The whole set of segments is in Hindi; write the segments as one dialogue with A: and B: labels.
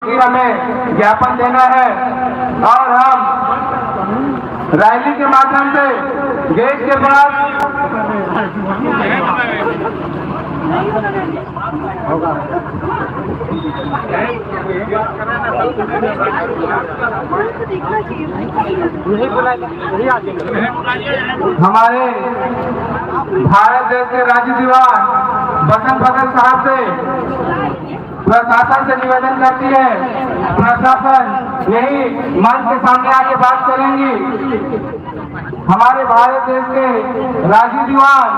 A: कि हमें ज्ञापन देना है और हम रैली के माध्यम से गेट के पास हमारे भारत देश के राज्य दीवान बसंत भगत साहब से प्रशासन से निवेदन करती है, प्रशासन यही मंच के सामने आके बात करेंगी। हमारे भारत देश के राज्य दीवान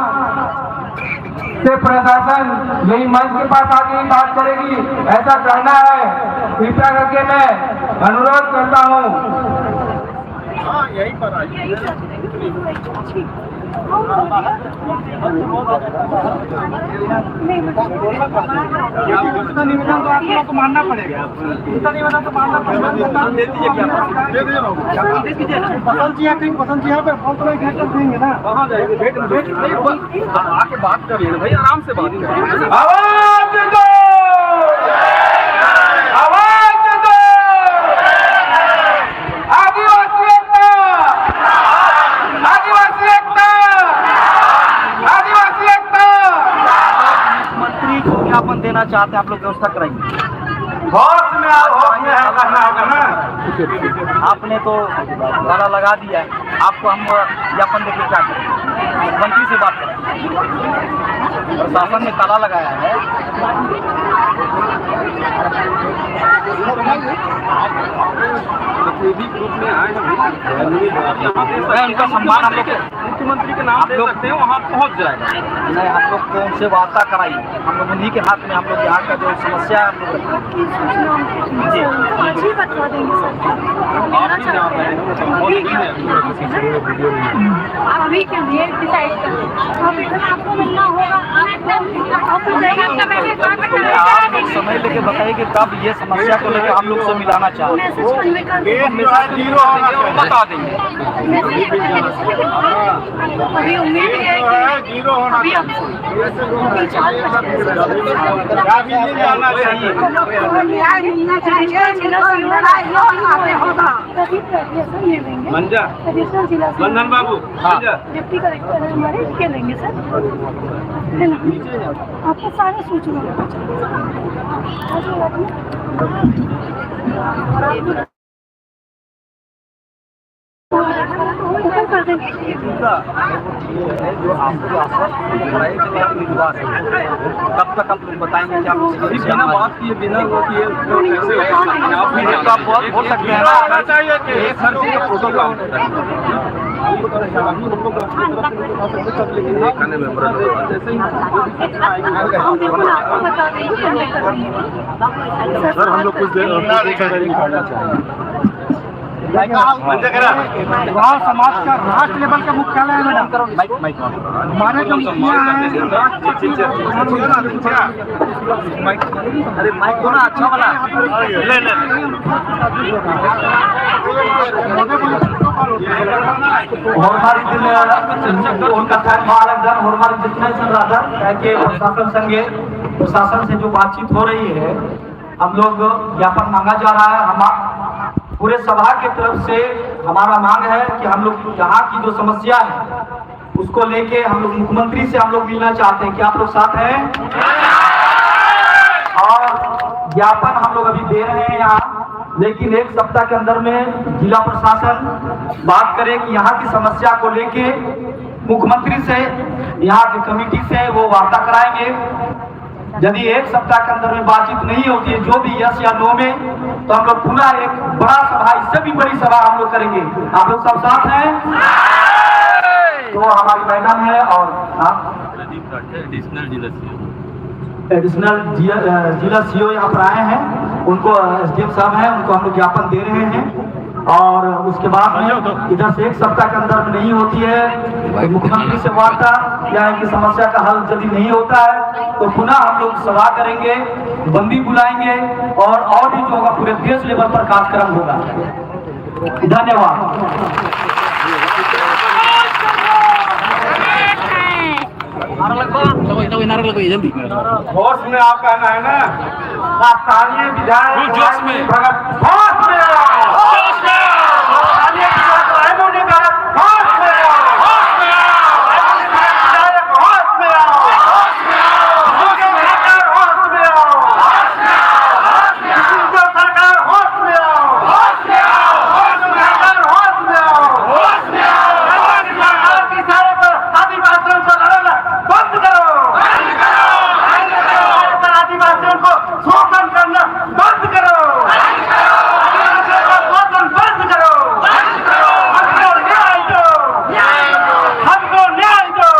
A: से प्रशासन यही मंच के पास आके ही बात करेगी, ऐसा करना है। कृपया करके मैं अनुरोध करता हूँ। यही पर निवेदन तो आप लोग को मानना पड़ेगा, निवेदन तो मानना पड़ेगा। पसंद जी यहाँ पे बहुत बड़ा घेर कर देंगे ना, कहाँ जाएंगे? आके बात करिए भाई, आराम से बात करिए। आवाज दो, आवाज दो, आदिवासी एकता, आदिवासी एकता, आदिवासी एकता।
B: मंत्री को ज्ञापन देना चाहते हैं, आप लोग व्यवस्था कराइए।
A: होश में है, करना होगा ना।
B: आपने तो ताला लगा दिया है, आपको हम ज्ञापन देकर क्या करें? मंत्री से बात करें, प्रशासन ने ताला लगाया है। उनका सम्मान हम लोग मुख्यमंत्री के नाम दे सकते हैं, वहाँ पहुँच जाएगा। नहीं, हम लोग को उनसे वार्ता कराइए, हम लोग उन्हीं के हाथ में, हम लोग यहाँ का जो समस्या है
C: अभी के लिए डिसाइड आपको मिलना होगा।
B: आप लोग समय लेके बताइए कि कब ये समस्या को लेकर हम लोग से मिलाना चाहते हैं, बता देंगे।
C: अभी उम्मीद है कि
A: जीरो होना
C: बंधन बाबू डिप्टी कलेक्टर हमारे के लेंगे सर, है ना? आपको सारे सूचना कर देंगे।
B: जो आपको कब तक आप लोग बताएंगे कि आप बिना बात किए, बिना वो किए आप बोल सकते हैं ना चाहिए कि एक हर चीज का प्रोटोकॉल
A: सर, हम लोग कुछ देर
B: गाँव समाज का राष्ट्र लेवल का मुख्यालय है मैडम। हमारे जो मुखिया हैं, अरे माइक दो ना, अच्छा वाला ले ले।
D: प्रशासन से जो बातचीत हो रही है, हम लोग ज्ञापन मांगा जा रहा है। हम पूरे सभा की तरफ से हमारा मांग है कि हम लोग यहाँ की जो समस्या है उसको लेके हम लोग मुख्यमंत्री से हम लोग मिलना चाहते हैं। क्या आप लोग साथ हैं? और ज्ञापन हम लोग अभी दे रहे हैं यहाँ, लेकिन एक सप्ताह के अंदर में जिला प्रशासन बात करे कि यहाँ की समस्या को लेके मुख्यमंत्री से, यहाँ की कमेटी से वो वार्ता कराएंगे। यदि एक सप्ताह के अंदर में बातचीत नहीं होती है, जो भी यस या नो में, तो हम लोग पुनः एक बड़ा सभा, इससे भी बड़ी सभा हम लोग करेंगे। आप लोग सब साथ हैं? तो हमारी मैडम है और एडिशनल जिला सीओ यहाँ पर आए हैं, उनको एसडीएम साहब हैं, उनको हम लोग ज्ञापन दे रहे हैं। और उसके बाद में इधर से एक सप्ताह के अंदर में नहीं होती है मुख्यमंत्री से वार्ता या इनकी समस्या का हल यदि नहीं होता है, तो पुनः हम लोग सभा करेंगे, बंदी बुलाएंगे और भी जो होगा पूरे देश लेवल पर कार्यक्रम होगा। धन्यवाद।
A: होश में आप कहना है ना। स्थानीय विधायक
E: जोश में।
A: भगत होश में आओ। स्थानीय विधायक रायमोनी भगत होश में आओ। विधायक होश में आओ। सरकार होश में आओ। सरकार होश में आओ। सरकार होश में आओ। सरकार की सारे पर आदिवासियों को लड़ना बंद करो। आदिवासियों को शोषण करना बंद करो। शोषण बंद करो। हमको न्याय दो। हमको न्याय दो।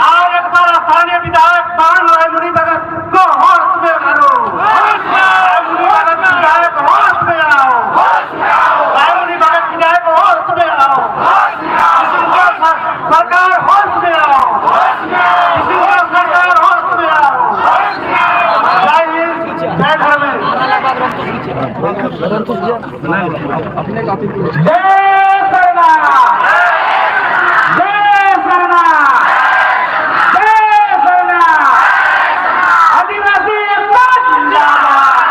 A: और एक बार स्थानीय विधायक पान रायमुनी भगत को होश में करो। रायमुनी भगत विधायक होश में आओ। रायमुनी भगत विधायक होश में आओ। सरकार होश में आओ। सरकार होश में आओ। जय हिंद, जय धर्मेंद्र। जय सरना। जय सरना। जय सरना। आदिवासी एकता जिंदाबाद।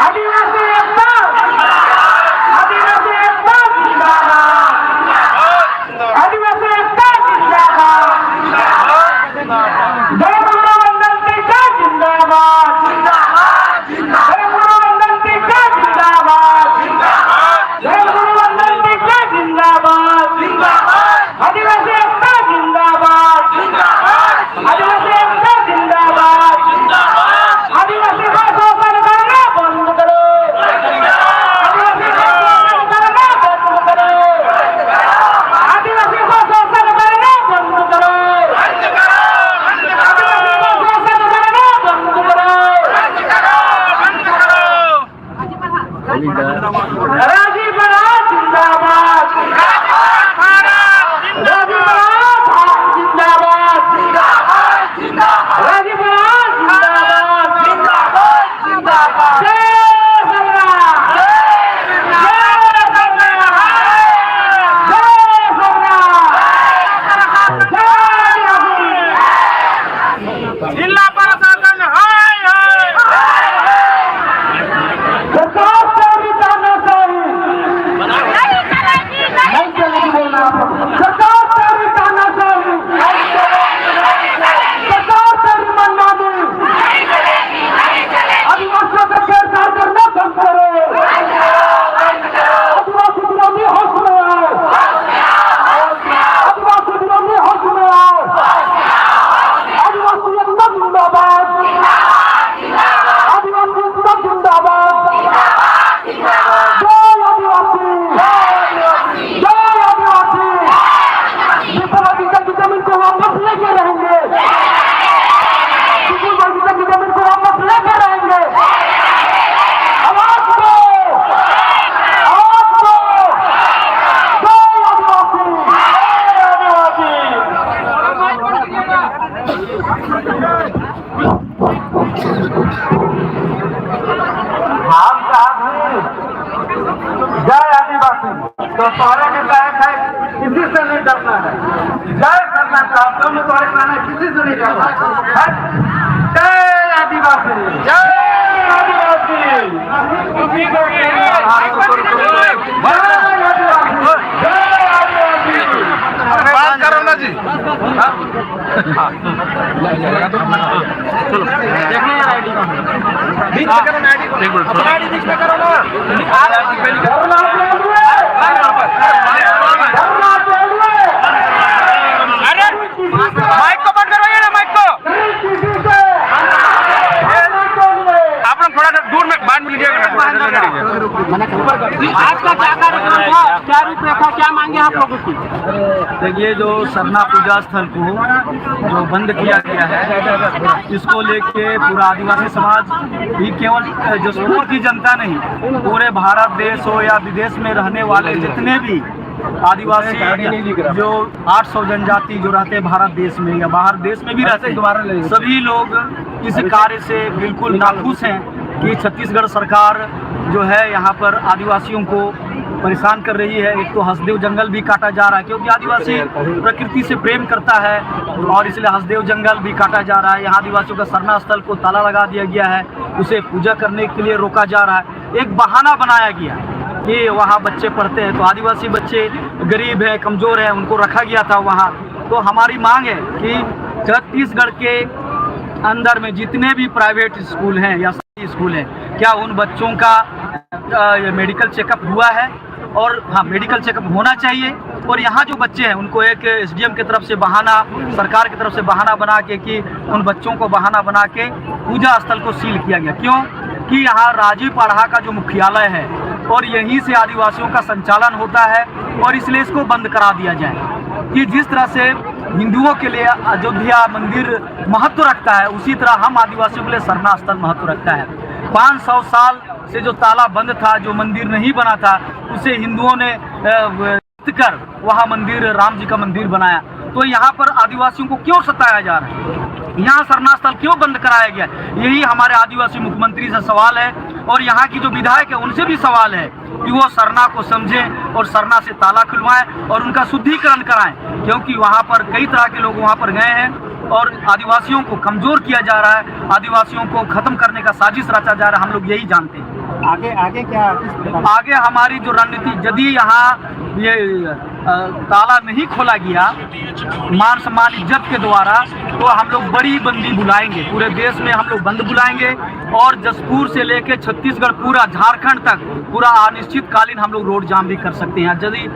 A: आदिवासी एकता। आदिवासी एकता जिंदाबाद। आदिवासी एकता जिंदाबाद। जय गुरु वंदन टीका जिंदाबाद। जय गुरु वंदन टीका जिंदाबाद। जय गुरु वंदन टीका जिंदाबाद। आदिवासी एकता जिंदाबाद। आदिवासी एकता जिंदाबाद। आदिवासी को शोषण करना बंद करो। आदिवासी को शोषण करना बंद करो। आदिवासी को शोषण करना बंद करो। आदिवासी को शोषण करना बंद करो। राजी बरात जिंदाबाद। राजी बरात जिंदाबाद। राजी बरात जिंदाबाद। जय सरना। जय सरना। जय सरना। जय आदिवासी। जिला प्रशासन हाय सरकार से भी तानाशाही नहीं चलेगी। बोलना सरकार से भी तानाशाही। सरकार से भी मनमानी। आदिवासियों का छेड़छाड़ करना बंद करो। आदिवासी विरोधी होश में आओ। आदिवासी विरोधी होश में आओ। आदिवासी एकता जिंदाबाद। आदिवासी एकता जिंदाबाद। जय आदिवासी। जय आदिवासी। विपराधी की जमीन को वापस लेके रहेंगे। विपराधी की जमीन को वापस लेके रहेंगे। आवाज दो। आवाज दो। जय आदिवासी। जय हम साहब जय आदिवासी तो तोहरे के लायक है, किसी से नहीं डरना है। जय करना चाहते हो तोहरे कहना किसी से नहीं डरना है। जय आदिवासी। जय आदिवासी। जय आदिवासी।
E: बात करो ना जी। चलो देखना यार आईडी का बीच में करो ना। आईडी को एक मिनट आईडी बीच में करो ना। अरे माइक को बंद करवाइए ना। माइक को आप लोग थोड़ा दूर में बांध लीजिएगा।
B: आपका क्या कार्यक्रम था, क्या रूपरेखा, क्या मांगे आप लोगों की?
D: देखिए, जो सरना पूजा स्थल को जो बंद किया गया है, इसको लेके पूरा आदिवासी समाज भी, केवल जसपुर की जनता नहीं, पूरे भारत देश हो या विदेश में रहने वाले जितने भी आदिवासी जो 800 जनजाति जो रहते हैं भारत देश में या बाहर देश में भी रहते हैं, सभी लोग इस कार्य से बिल्कुल नाखुश हैं। कि छत्तीसगढ़ सरकार जो है यहाँ पर आदिवासियों को परेशान कर रही है। एक तो हसदेव जंगल भी काटा जा रहा है, क्योंकि आदिवासी प्रकृति से प्रेम करता है और इसलिए हसदेव जंगल भी काटा जा रहा है। यहाँ आदिवासियों का सरना स्थल को ताला लगा दिया गया है, उसे पूजा करने के लिए रोका जा रहा है। एक बहाना बनाया गया कि वहाँ बच्चे पढ़ते हैं, तो आदिवासी बच्चे गरीब हैं, कमज़ोर हैं, उनको रखा गया था वहाँ। तो हमारी मांग है कि छत्तीसगढ़ के अंदर में जितने भी प्राइवेट स्कूल हैं या सरकारी स्कूल हैं, क्या उन बच्चों का मेडिकल चेकअप हुआ है? और हाँ, मेडिकल चेकअप होना चाहिए। और यहाँ जो बच्चे हैं उनको एक एसडीएम की तरफ से बहाना, सरकार की तरफ से बहाना बना के कि उन बच्चों को बहाना बना के पूजा स्थल को सील किया गया। क्यों? कि यहाँ राजीव पाढ़ा का जो मुख्यालय है और यहीं से आदिवासियों का संचालन होता है, और इसलिए इसको बंद करा दिया जाए। कि जिस तरह से हिंदुओं के लिए अयोध्या मंदिर महत्व रखता है, उसी तरह हम आदिवासियों के लिए सरना स्थल महत्व रखता है। 500 साल से जो ताला बंद था, जो मंदिर नहीं बना था, उसे हिंदुओं ने कर वहाँ मंदिर, राम जी का मंदिर बनाया। तो यहाँ पर आदिवासियों को क्यों सताया जा रहा है? यहाँ सरना स्थल क्यों बंद कराया गया? यही हमारे आदिवासी मुख्यमंत्री से सवाल है, और यहाँ की जो विधायक है उनसे भी सवाल है कि वो सरना को समझें और सरना से ताला खुलवाएं और उनका शुद्धिकरण कराएं, क्योंकि वहाँ पर कई तरह के लोग वहाँ पर गए हैं और आदिवासियों को कमज़ोर किया जा रहा है, आदिवासियों को ख़त्म करने का साजिश रचा जा रहा है। हम लोग यही जानते हैं।
E: आगे क्या?
D: आगे हमारी जो रणनीति, यदि यहाँ ये ताला नहीं खोला गया मान सम्मान इज्जत के द्वारा, तो हम लोग बड़ी बंदी बुलाएंगे। पूरे देश में हम लोग बंद बुलाएंगे और जसपुर से लेकर छत्तीसगढ़, पूरा झारखंड तक पूरा अनिश्चितकालीन हम लोग रोड जाम भी कर सकते हैं। यदि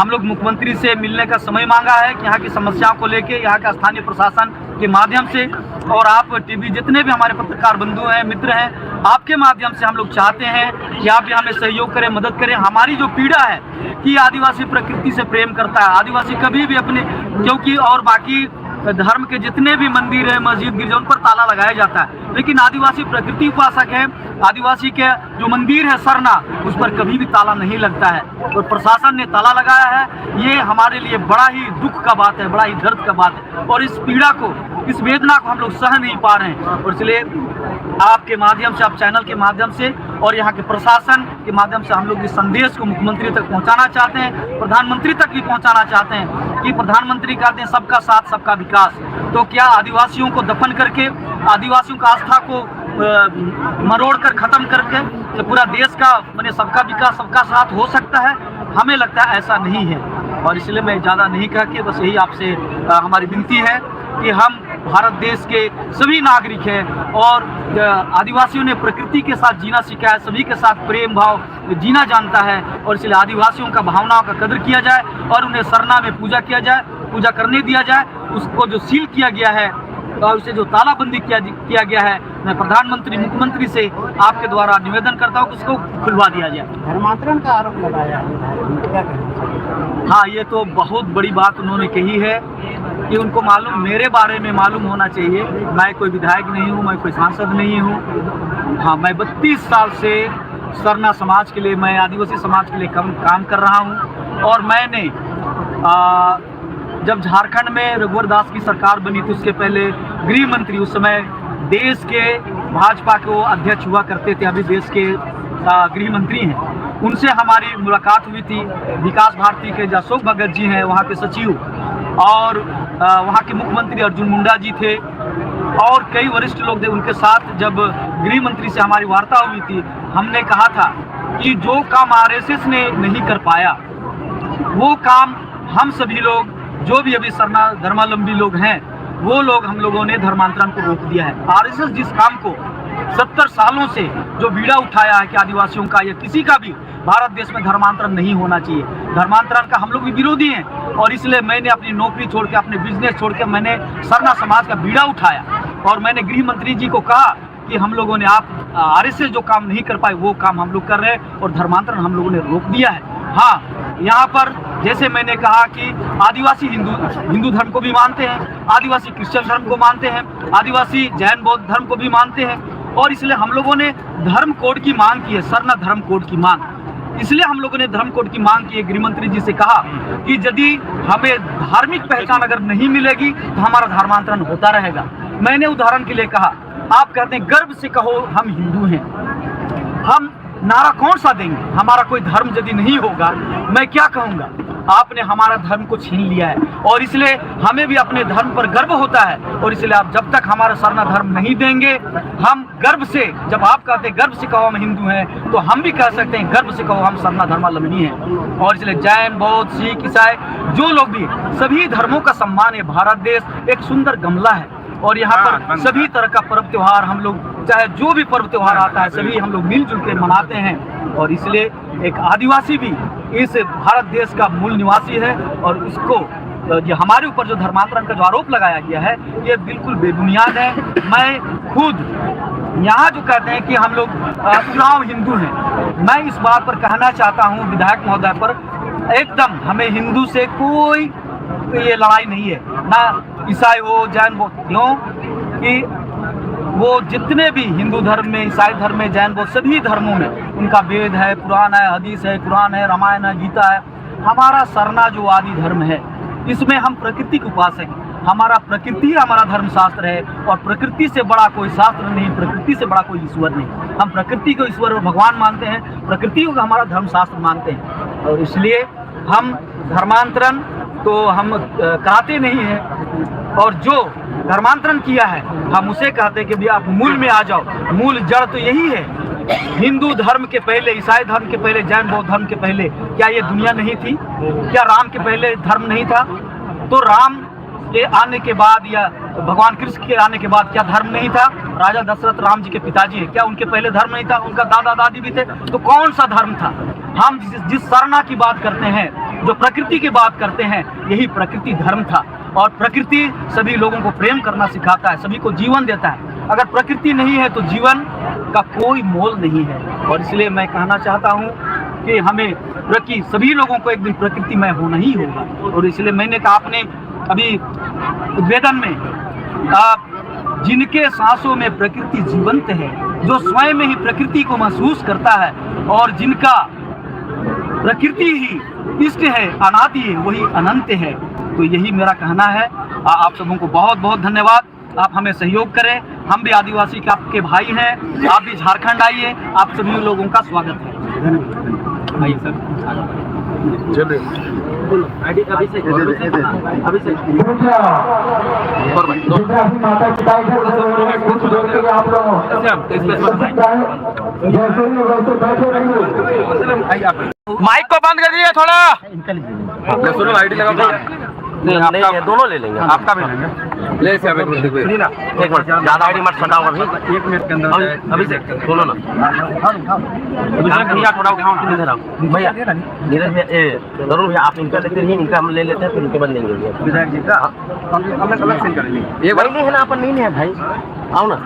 D: हम लोग मुख्यमंत्री से मिलने का समय मांगा है कि यहाँ की समस्याओं को लेके यहाँ का स्थानीय प्रशासन के माध्यम से, और आप टीवी जितने भी हमारे पत्रकार बंधु हैं, मित्र हैं, आपके माध्यम से हम लोग चाहते हैं कि आप भी हमें सहयोग करें, मदद करें। हमारी जो पीड़ा है कि आदिवासी प्रकृति से प्रेम करता है, आदिवासी कभी भी अपने, क्योंकि और बाकी धर्म के जितने भी मंदिर है, मस्जिद, गिरजा, उन पर ताला लगाया जाता है, लेकिन आदिवासी प्रकृति उपासक है, आदिवासी के जो मंदिर है सरना, उस पर कभी भी ताला नहीं लगता है। और प्रशासन ने ताला लगाया है, ये हमारे लिए बड़ा ही दुख का बात है, बड़ा ही दर्द का बात है, और इस पीड़ा को, इस वेदना को हम लोग सह नहीं पा रहे हैं। और इसलिए आपके माध्यम से, आप चैनल के माध्यम से और यहाँ के प्रशासन के माध्यम से हम लोग इस संदेश को मुख्यमंत्री तक पहुँचाना चाहते हैं, प्रधानमंत्री तक भी पहुँचाना चाहते हैं कि प्रधानमंत्री कहते हैं सबका साथ सबका विकास। तो क्या आदिवासियों को दफन करके, आदिवासियों का आस्था को मरोड़ कर ख़त्म करके तो पूरा देश का माने सबका विकास, सबका साथ हो सकता है? हमें लगता है ऐसा नहीं है। और इसलिए मैं ज़्यादा नहीं कह के बस यही आपसे हमारी विनती है कि हम भारत देश के सभी नागरिक हैं और आदिवासियों ने प्रकृति के साथ जीना सीखा है, सभी के साथ प्रेम भाव जीना जानता है, और इसलिए आदिवासियों का भावनाओं का कदर किया जाए और उन्हें सरना में पूजा किया जाए, पूजा करने दिया जाए। उसको जो सील किया गया है और उसे जो तालाबंदी किया गया है, मैं प्रधानमंत्री, मुख्यमंत्री से आपके द्वारा निवेदन करता हूँ कि उसको खुलवा दिया जाए।
E: धर्मांतरण का आरोप लगाया है, क्या कहें?
D: हाँ, ये तो बहुत बड़ी बात उन्होंने कही है कि उनको मालूम, मेरे बारे में मालूम होना चाहिए। मैं कोई विधायक नहीं हूँ, मैं कोई सांसद नहीं हूँ। हाँ, मैं 32 साल से सरना समाज के लिए, मैं आदिवासी समाज के लिए काम कर रहा हूँ। और मैंने जब झारखंड में रघुवर दास की सरकार बनी थी, उसके पहले गृह मंत्री, उस समय देश के भाजपा के वो अध्यक्ष हुआ करते थे, अभी देश के गृह मंत्री हैं, उनसे हमारी मुलाकात हुई थी। विकास भारती के जो अशोक भगत जी हैं, वहाँ के सचिव, और वहाँ के मुख्यमंत्री अर्जुन मुंडा जी थे, और कई वरिष्ठ लोग थे। उनके साथ जब गृह मंत्री से हमारी वार्ता हुई थी, हमने कहा था कि जो काम आरएसएस ने नहीं कर पाया, वो काम हम सभी लोग, जो भी अभी सरना धर्मावलंबी लोग हैं, वो लोग, हम लोगों ने धर्मांतरण को रोक दिया है। आरएसएस जिस काम को 70 सालों से जो बीड़ा उठाया है कि आदिवासियों का या किसी का भी भारत देश में धर्मांतरण नहीं होना चाहिए, धर्मांतरण का हम लोग भी विरोधी हैं। और इसलिए मैंने अपनी नौकरी छोड़ के, अपने बिजनेस छोड़ के, मैंने सरना समाज का बीड़ा उठाया और मैंने गृह मंत्री जी को कहा कि हम लोगों ने, आप आरएसएस जो काम नहीं कर पाए वो काम हम लोग कर रहे हैं और धर्मांतरण हम लोगों ने रोक दिया है। हाँ, यहाँ पर जैसे मैंने कहा कि आदिवासी हिंदू धर्म को भी मानते हैं, आदिवासी क्रिश्चियन धर्म को मानते हैं, आदिवासी जैन बौद्ध धर्म को भी मानते हैं, और इसलिए हम लोगों ने धर्म कोड की मांग की है, सरना धर्म कोड की मांग। इसलिए हम लोगों ने धर्म कोड की मांग की है। गृह मंत्री जी से कहा कि यदि हमें धार्मिक पहचान अगर नहीं मिलेगी तो हमारा धर्मांतरण होता रहेगा। मैंने उदाहरण के लिए कहा आप कहते हैं गर्व से कहो हम हिंदू हैं। हम नारा कौन सा देंगे? हमारा कोई धर्म यदि नहीं होगा, मैं क्या कहूँगा? आपने हमारा धर्म को छीन लिया है और इसलिए हमें भी अपने धर्म पर गर्व होता है। और इसलिए आप जब तक हमारा सरना धर्म नहीं देंगे, हम गर्व से, जब आप कहते हैं गर्व से कहो हम हिंदू हैं, तो हम भी कह सकते हैं गर्व से कहो हम सरना धर्मावलंबी हैं। और इसलिए जैन, बौद्ध, सिख, ईसाई जो लोग भी, सभी धर्मों का सम्मान है। भारत देश एक सुंदर गमला है और यहाँ पर सभी तरह का पर्व त्योहार हम लोग, चाहे जो भी पर्व त्योहार आता है, सभी हम लोग मिलजुल के मनाते हैं। और इसलिए एक आदिवासी भी इस भारत देश का मूल निवासी है और इसको ये हमारे ऊपर जो धर्मांतरण का जो आरोप लगाया गया है, ये बिल्कुल बेबुनियाद है। मैं खुद यहाँ जो कहते हैं कि हम लोग चुनाव हिंदू हैं, मैं इस बात पर कहना चाहता हूँ विधायक महोदय पर, एकदम हमें हिंदू से कोई ये लड़ाई नहीं है, ना ईसाई हो जैन हो। क्यों कि वो जितने भी हिंदू धर्म में, ईसाई धर्म में, जैन बौद्ध सभी धर्मों में उनका वेद है, पुराण है, हदीस है, कुरान है, रामायण है, गीता है। हमारा सरना जो आदि धर्म है, इसमें हम प्रकृति के उपासक हैं। हमारा प्रकृति हमारा धर्मशास्त्र है और प्रकृति से बड़ा कोई शास्त्र नहीं, प्रकृति से बड़ा कोई ईश्वर नहीं। हम प्रकृति को ईश्वर और भगवान मानते हैं, प्रकृति को हमारा धर्मशास्त्र मानते हैं। और इसलिए हम धर्मांतरण तो हम कहते नहीं हैं, और जो धर्मांतरण किया है हम उसे कहते हैं कि भैया आप मूल में आ जाओ। मूल जड़ तो यही है। हिंदू धर्म के पहले, ईसाई धर्म के पहले, जैन बौद्ध धर्म के पहले क्या ये दुनिया नहीं थी? क्या राम के पहले धर्म नहीं था? तो राम के आने के बाद या भगवान कृष्ण के आने के बाद क्या धर्म नहीं था? राजा दशरथ राम जी के पिताजी है, क्या उनके पहले धर्म नहीं था? उनका दादा दादी भी थे, तो कौन सा धर्म था? हम जिस सरना की बात करते हैं, जो प्रकृति की बात करते हैं, यही प्रकृति धर्म था। और प्रकृति सभी लोगों को प्रेम करना सिखाता है, सभी को जीवन देता है। अगर प्रकृति नहीं है तो जीवन का कोई मोल नहीं है। और इसलिए मैं कहना चाहता हूँ कि हमें सभी लोगों को एक दिन प्रकृतिमय होना ही होगा। और इसलिए मैंने कहा, आपने अभी उद्वेदन में जिनके सांसों में प्रकृति जीवंत है, जो स्वयं में ही प्रकृति को महसूस करता है और जिनका प्रकृति ही इष्ट है, अनादि है, वही अनंत है। तो यही मेरा कहना है। आप सबों को बहुत बहुत धन्यवाद। आप हमें सहयोग करें, हम भी आदिवासी के आपके भाई हैं, आप भी झारखंड आइए, आप सभी लोगों का स्वागत है। भाई सर
A: माता पिता कुछ देर के लिए आप लोग
E: माइक को बंद कर दीजिए थोड़ा। सुनो आईडी लगा,
B: नहीं दोनों ले लेंगे,
E: आपका भी ले से एक मिनट
B: ज्यादा आईडी मत छटाओ अभी,
E: 1 मिनट के अंदर
B: अभी से सुनो ना भैया, थोड़ा उठाओ भैया, नीरज भैया, जरूर भैया आप इनका लेते रहिए, इनका हम ले लेते हैं, फिर इनके बाद लेंगे
E: विधायक जी का अलग अलग सेंड करेंगे।
B: ये वही नहीं है ना, अपन नहीं है भाई, आओ ना।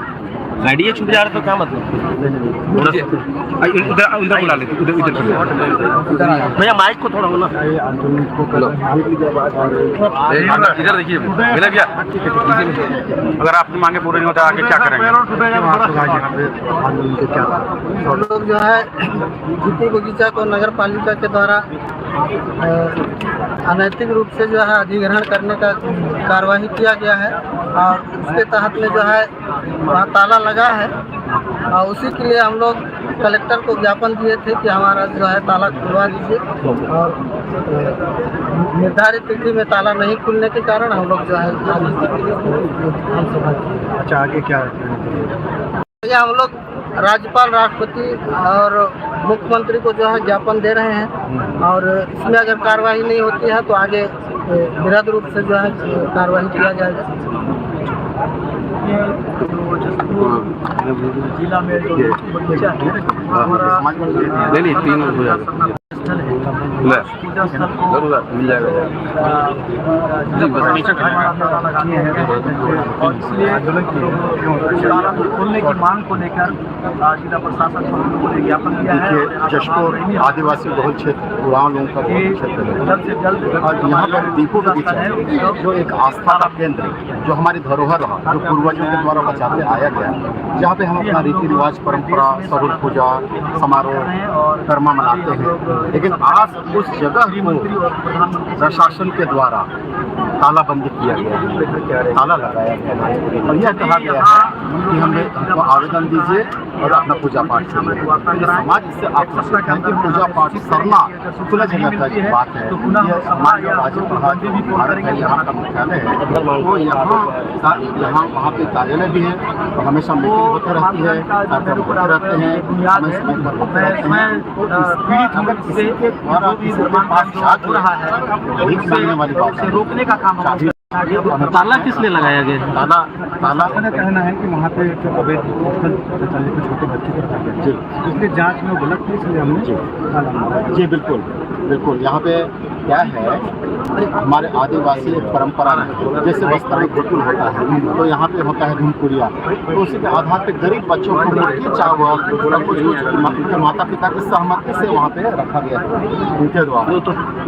B: गाड़ी छुप जा रहा तो क्या मतलब?
E: उधर बुला लेते, इधर
B: भैया माइक को थोड़ा होना,
E: इधर देखिए भैया, अगर आपकी मांगे पूरी नहीं होता आगे क्या करेंगे?
F: हम लोग जो है जीती बगीचा को नगर पालिका के द्वारा अनैतिक रूप से जो है अधिग्रहण करने का कार्यवाही किया गया है और उसके तहत में जो है वहाँ ताला लगा है और उसी के लिए हम लोग कलेक्टर को ज्ञापन दिए थे कि हमारा जो है ताला खुलवा दीजिए, और निर्धारित तिथि में ताला नहीं खुलने के कारण हम लोग जो है
A: अच्छा आगे क्या
F: हम लोग राज्यपाल, राष्ट्रपति और मुख्यमंत्री को जो है ज्ञापन दे रहे हैं और इसमें अगर कार्रवाई नहीं होती है तो आगे वृहद रूप से जो है कार्रवाई किया जाएगा।
D: जिला में जो बगीचा है हमारा
E: ले ली 3 हो जाएगा,
D: पूजा स्थल को
E: मिल जाएगा
D: लगाने हैं और इसलिए ताला खोलने की मांग को लेकर जिला प्रशासन को हम लोगों ने ज्ञापन दिया है।
G: जशपुर आदिवासी बहुल क्षेत्र उड़ाव लोगों का बहुल क्षेत्र है
D: जल्द से जल्द
G: और यहाँ पर दीपो बगीचा जो एक आस्था का केंद्र जो हमारी धरोहर रहा, जो पूर्वजों के द्वारा बचाते आया गया, जहाँ पे हम अपना रीति रिवाज, परंपरा, स्वरूप पूजा, समारोह, कर्मा मनाते हैं। लेकिन खास उस जगह को प्रशासन के द्वारा तालाबंदी किया गया है, ताला लगाया गया है और यह कहा गया है कि हमको आवेदन दीजिए और अपना पूजा पाठ करिए। तो समाज इससे आकर्षित है कि पूजा पाठ करना खुला जगह का ये बात है। यह माननीय राज्यपाल भारत है, यहाँ का मुख्यालय है, तो यहाँ वहाँ पे कार्यालय भी है और हमेशा मीटिंग होते रहती है, कार्यक्रम होते रहते हैं, समय समय पर होते रहते हैं। पीड़ित अगर किसी के द्वारा किसी के पास जाके भीख मांगने वाली बात है,
B: रोकने का काम
G: चाहिए।
B: ताला किस लिए लगाया गया?
G: ताला
H: कहना है कि वहाँ पे जो अवैध चलने के छोटे बच्चे को रखा गया,
G: जी
H: इसलिए जांच में गलत थी, इसलिए हमने
G: जी बिल्कुल बिल्कुल। यहाँ पे क्या है, हमारे आदिवासी एक परंपरा है, जैसे वस्त्राई घोटुल होता है तो यहाँ पे होता है धूमपुरिया, तो उसी के आधार पे गरीब बच्चों को मुर्गी चावल कुछ उनके माता पिता की सहमति से वहाँ पे रखा गया है उनके द्वारा।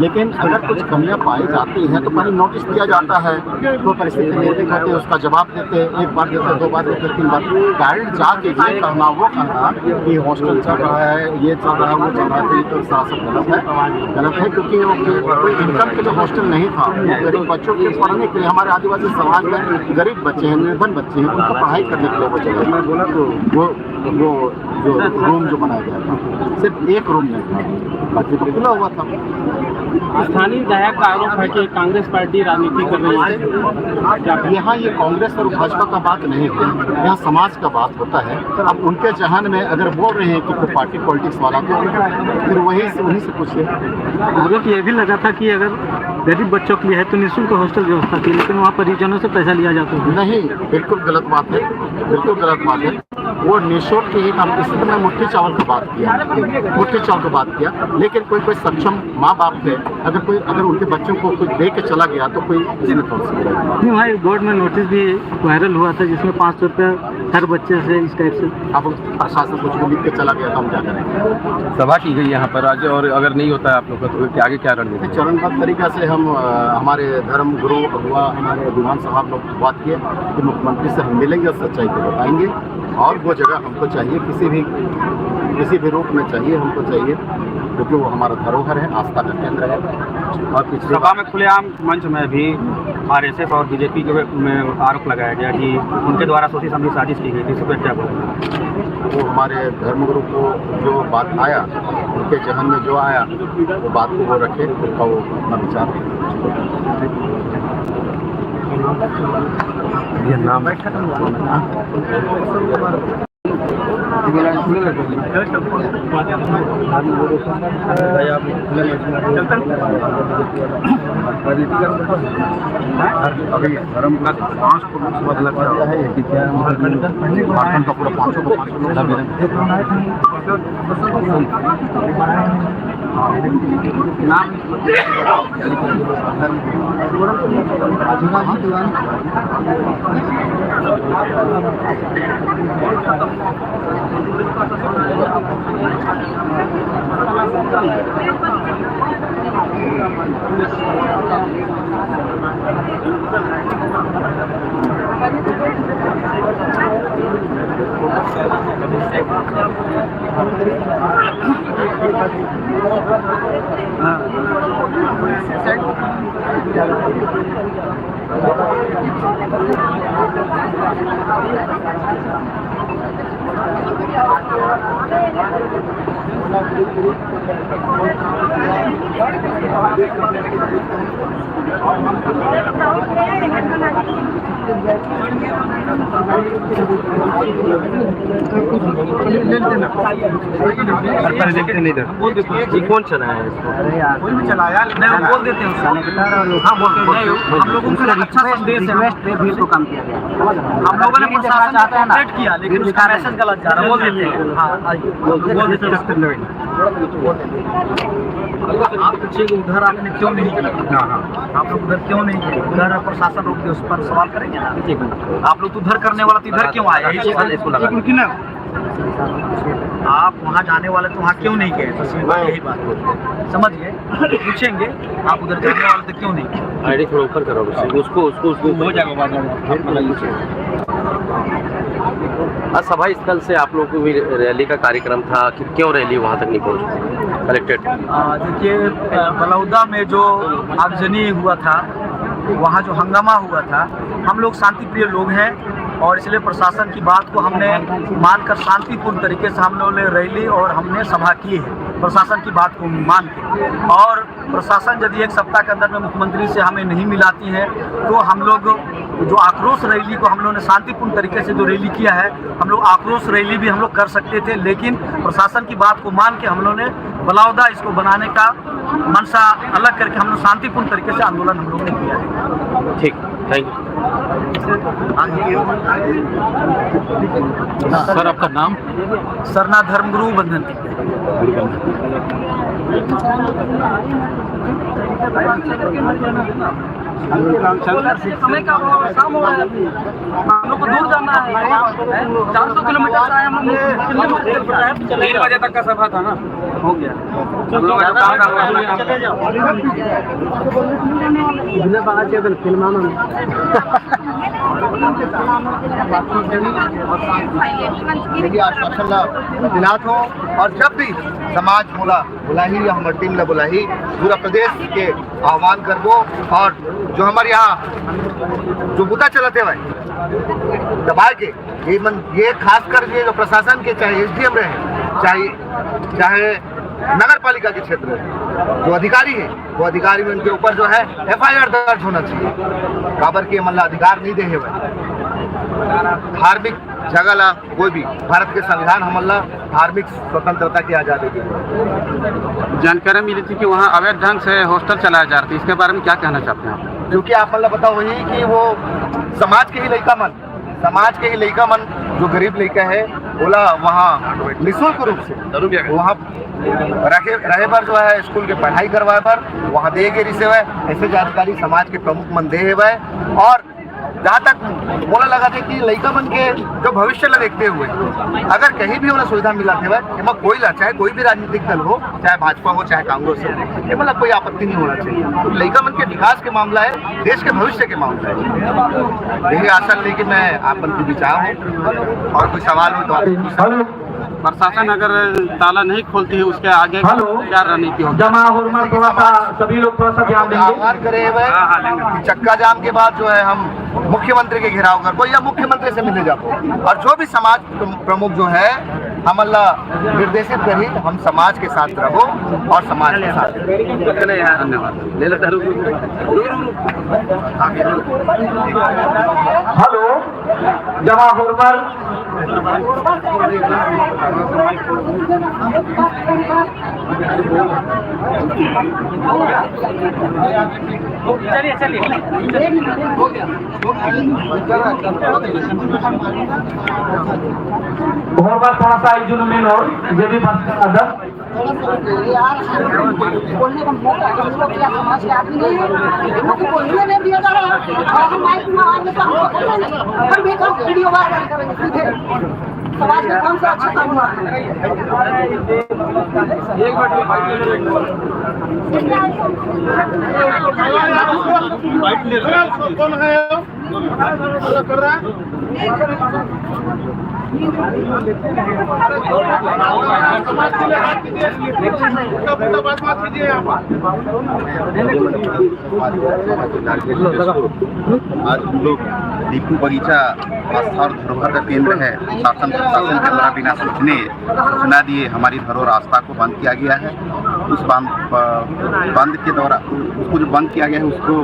G: लेकिन अगर कुछ कमियाँ पाई जाती हैं तो पहले नोटिस दिया जाता है, तो परिस्थिति निर्मित होते हैं, उसका जवाब देते हैं, एक बार देते, दो बार देते, तीन बार। गाइड जाके ये कहना वो कहना कि हॉस्टल चल रहा है, ये चल रहा है, वो चल रहा है, तो ये तो शासन गलत है क्योंकि कोई इनकम के लिए हॉस्टल नहीं था। गरीब बच्चों के पढ़ने के लिए, हमारे आदिवासी समाज में गरीब बच्चे हैं, निर्धन बच्चे हैं, उनको पढ़ाई करने के लिए वो जगह बोला तो वो जो रूम जो बनाया गया था सिर्फ एक रूम नहीं था, बाकी तो खुला हुआ था।
B: स्थानीय विधायक का आरोप है कि कांग्रेस पार्टी राजनीति कर रही है।
G: यहाँ ये कांग्रेस और भाजपा का बात नहीं है, यहाँ समाज का बात होता है। अब उनके जहन में अगर बोल रहे हैं कि कोई पार्टी पॉलिटिक्स वाला, तो फिर उन्हीं से पूछिए।
B: आरोप ये भी लगा था कि अगर गरीब बच्चों के लिए है तो निःशुल्क हॉस्टल व्यवस्था थी, लेकिन वहाँ परिजनों से पैसा लिया जाता है।
G: नहीं, बिल्कुल गलत बात है, बिल्कुल गलत बात है। वो निःशुल्क ही काम, इसलिए मैं मुट्ठी चावल की बात किया, मुट्ठी चावल की बात किया। लेकिन कोई सक्षम माँ बाप थे, अगर उनके बच्चों को कुछ दे के चला गया तो कोई इसमें
B: नहीं। वहाँ बोर्ड में नोटिस भी वायरल हुआ था जिसमें 500 रुपया हर बच्चे से इस टाइप से।
G: अब प्रशासन कुछ भी लिख के चला गया तो हम क्या करेंगे।
E: सभा की गई यहाँ पर आज, और अगर नहीं होता है आप लोग का तो आगे क्या रणनीति?
G: चरणबद्ध तरीका से हम हमारे धर्म गुरु अगुआ हमारे विधान सभा लोग बात किए कि मुख्यमंत्री से हम मिलेंगे और सच्चाई को बताएंगे, और वो जगह हमको चाहिए, किसी भी रूप में चाहिए, हमको चाहिए, क्योंकि वो हमारा धरोहर है, आस्था का केंद्र है। और पिछले
B: सभा में खुलेआम मंच में भी आरएसएस और बीजेपी के में आरोप लगाया गया कि उनके द्वारा सोची समझी साजिश की गई थी, इस पर क्या बोलेंगे?
G: वो हमारे धर्मगुरु को जो बात आया, उनके जहन में जो आया, वो बात को वो रखे, उनका वो अपना विचार है।
E: ये नाम
G: अभी धर्म का 5 को लोकसभा लगा है कि क्या झारखंड का पूरा 5
B: कौन चलाया है इसको? कोई भी चलाया, नहीं बोल देते हैं उसको। हाँ बोलते हैं, हम लोगों का अच्छा संदेश है, भीड़ को कम किया गया। हम लोगों ने प्रशासन को कॉन्टेक्ट किया, लेकिन उसका मैसेज गलत जा रहा है, बोल देते हैं। हाँ बोल देते हैं। आप पूछिए उधर आपने क्यों नहीं किया? आप लोग उधर क्यों नहीं किए? उधर प्रशासन रोक के उस पर सवाल करेंगे ना। आप लोग उधर करने वाला तो इधर क्यों आए? यही सवाल इसको लगा। आप वहाँ जाने वाले तो वहाँ क्यों नहीं गए? यही बात समझ गए, पूछेंगे आप उधर जाने वाले तो क्यों नहीं गए?
E: आईडी थोड़ा ऊपर करो, उसको हो जाएगा।
I: आज सभा स्थल से आप लोगों को भी रैली का कार्यक्रम था कि क्यों रैली वहाँ तक नहीं पहुँची कलेक्टेड?
B: देखिए, बलौदा में जो आगजनी हुआ था, वहाँ जो हंगामा हुआ था, हम लोग शांति प्रिय लोग हैं और इसलिए प्रशासन की बात को हमने मानकर शांतिपूर्ण तरीके से हम लोगों ने रैली और हमने सभा की है प्रशासन की बात को मान के। और प्रशासन यदि 1 सप्ताह के अंदर में मुख्यमंत्री से हमें नहीं मिलाती है तो हम लोग जो आक्रोश रैली को हम लोगों ने शांतिपूर्ण तरीके से जो रैली किया है, हम लोग आक्रोश रैली भी हम लोग कर सकते थे, लेकिन प्रशासन की बात को मान के हम लोगों ने बलौदा इसको बनाने का मनसा अलग करके हम लोग शांतिपूर्ण तरीके से आंदोलन हम लोग ने किया है।
I: ठीक, थैंक यू।
E: सर आपका नाम?
B: सरना धर्मगुरु बंधन। समय का शाम हो रहा है, हम लोग को दूर जाना है, 400 किलोमीटर से आए हम लोग।
E: 3 बजे तक का सभा था ना,
B: हो गया।
G: देखिए आश्वासन दिलात हो और जब भी समाज बुलाही या हमारे टीम बुलाही पूरा प्रदेश के आह्वान करबो और जो हमारे यहाँ जो बुता चलते हुए दबा के ये खासकर ये जो प्रशासन के चाहे एसडीएम रहे चाहे नगर पालिका के क्षेत्र में जो अधिकारी है वो अधिकारी में उनके ऊपर जो है FIR दर्ज होना चाहिए। काबर के मतलब अधिकार नहीं दे हुए धार्मिक जगह ला कोई भी भारत के संविधान हमला धार्मिक स्वतंत्रता की आज़ादी दी।
E: जानकारी मिली थी कि वहाँ अवैध ढंग से हॉस्टल चलाया जा रहा था, इसके बारे में क्या कहना चाहते हैं आप?
G: क्योंकि आप मतलब बताओ वही कि वो समाज के ही लड़का मन जो गरीब लड़का है बोला वहाँ निःशुल्क रूप से वहाँ रहे पर जो है स्कूल के पढ़ाई करवाए पर वहाँ दे गए रिसे हुए ऐसे जानकारी समाज के प्रमुख मन दे हुए। और जहाँ तक बोला लगा था कि लड़का मन के जो भविष्य ला देखते हुए अगर कहीं भी उन्हें सुविधा मिला थे वह कोई ला चाहे कोई भी राजनीतिक दल हो, चाहे भाजपा हो चाहे कांग्रेस हो, ये मतलब कोई आपत्ति नहीं होना चाहिए। तो लड़का मन के विकास के मामला है, देश के भविष्य के मामला है, यही आशा लेके मैं आपन के विचार हूँ। और कोई सवाल हो तो
E: प्रशासन अगर ताला नहीं खोलती है उसके आगे क्या रणनीति होगी?
D: जमा और थोड़ा सा सभी लोग थोड़ा सा ध्यान देंगे।
G: आह्वान करे हुए चक्का जाम के बाद जो है हम मुख्यमंत्री के घेराव कर को या मुख्यमंत्री से मिलने जाओ और जो भी समाज प्रमुख जो है हम अल्लाह निर्देशित करी हम समाज के साथ रहो और समाज के साथ।
D: हेलो जमा होरमल होरमल थोड़ा सा एक जुनून में और ये भी अदब
C: बोलने का मौका हम लोग क्या समाज के आदमी नहीं है, हमको बोलने नहीं दिया जा रहा है और हम माइक में आने का हम भी कम वीडियो वायरल करेंगे सीधे समाज में कौन सा अच्छा काम हुआ है।
G: आज हम लोग दीपू बगीचा आस्था और धरोहर का केंद्र है। शासन प्रशासन के द्वारा बिना सूचना दिए हमारी धरोहर आस्था को बंद किया गया है। उस बंद के द्वारा उसको जो बंद किया गया है उसको